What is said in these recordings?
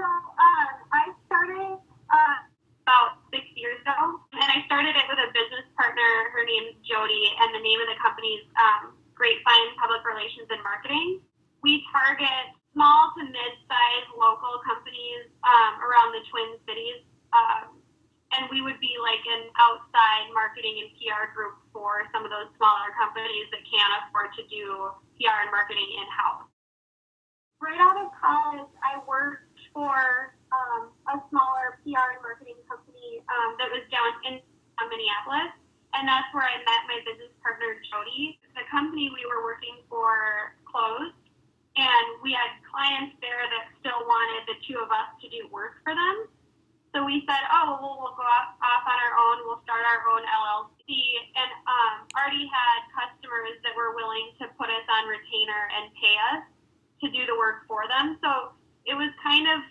I started about 6 years ago, and I started it with a business partner. Her name's Jody, and the name of the company is Grapevine Public Relations and Marketing. We target small to mid-sized local companies around the Twin Cities, and we would be like an outside marketing and PR group for some of those smaller companies that can't afford to do PR and marketing in-house. Right out of college, I worked for a smaller PR and marketing company that was down in Minneapolis, and that's where I met my business partner, Jody. The company we were working for closed, and we had clients there that still wanted the two of us to do work for them. So we said, we'll go off on our own. We'll start our own LLC, and already had customers that were willing to put us on retainer and pay us to do the work for them. So it was kind of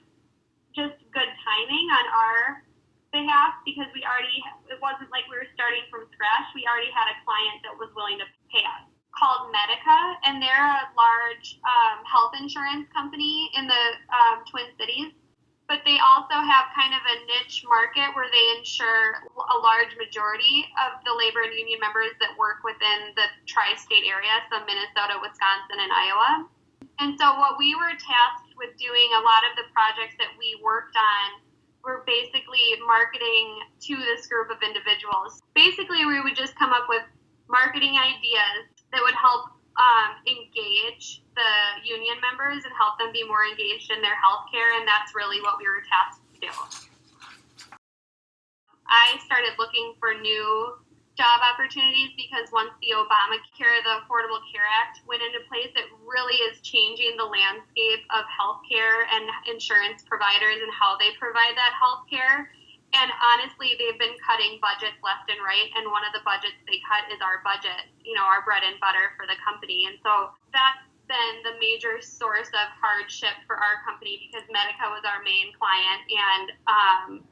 just good timing on our behalf because it wasn't like we were starting from scratch. We already had a client that was willing to pay us called Medica, and they're a large health insurance company in the Twin Cities. But they also have kind of a niche market where they insure a large majority of the labor and union members that work within the tri-state area, so Minnesota, Wisconsin, and Iowa. And so what we were tasked with doing, a lot of the projects that we worked on were basically marketing to this group of individuals. Basically, we would just come up with marketing ideas that would help engage the union members and help them be more engaged in their healthcare, and that's really what we were tasked to do. I started looking for new job opportunities because once the Obamacare, the Affordable Care Act, went into place, it really is changing the landscape of healthcare and insurance providers and how they provide that healthcare. And honestly, they've been cutting budgets left and right, and one of the budgets they cut is our budget, our bread and butter for the company. And so that's been the major source of hardship for our company because Medica was our main client, and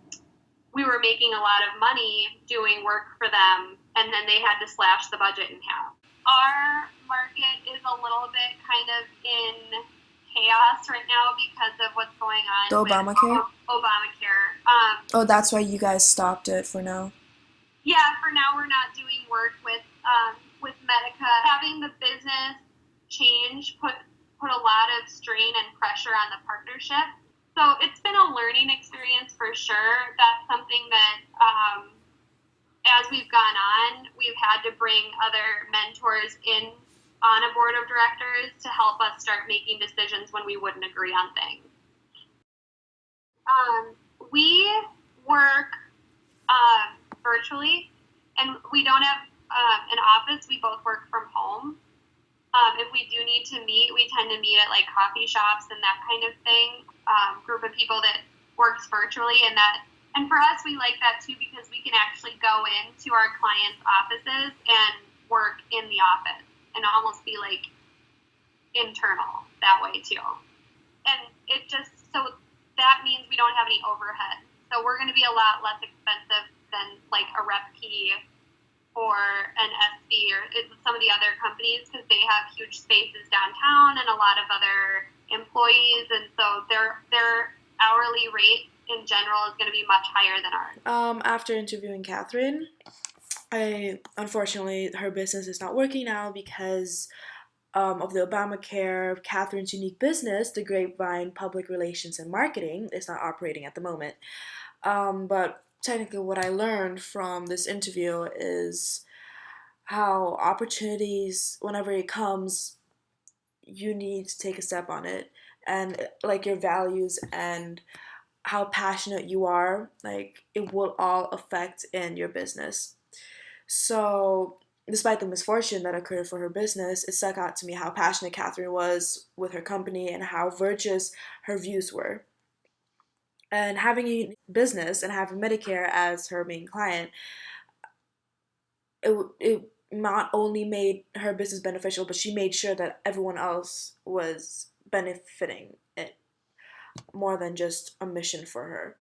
we were making a lot of money doing work for them, and then they had to slash the budget in half. Our market is a little bit kind of in chaos right now because of what's going on The Obamacare? Obamacare. That's why you guys stopped it for now. Yeah, for now we're not doing work with Medica. Having the business change put a lot of strain and pressure on the partnership. So it's been a learning experience for sure. That's something that as we've gone on, we've had to bring other mentors in on a board of directors to help us start making decisions when we wouldn't agree on things. We work virtually, and we don't have an office. We both work from home. If we do need to meet, we tend to meet at like coffee shops and that kind of thing. Group of people that works virtually, and for us, we like that too because we can actually go into our clients' offices and work in the office and almost be like internal that way too. And so that means we don't have any overhead. So we're going to be a lot less expensive than like a RepP or an SB or some of the other companies because they have huge spaces downtown and a lot of other employees, and so their hourly rate in general is going to be much higher than ours. After interviewing Catherine, unfortunately her business is not working now because of the Obamacare. Catherine's unique business, the Grapevine Public Relations and Marketing, is not operating at the moment. But technically what I learned from this interview is how opportunities, whenever it comes, you need to take a step on it, and like your values and how passionate you are, like it will all affect in your business. So despite the misfortune that occurred for her business, it stuck out to me how passionate Catherine was with her company and how virtuous her views were. And having a business and having Medicare as her main client, it not only made her business beneficial, but she made sure that everyone else was benefiting it more than just a mission for her.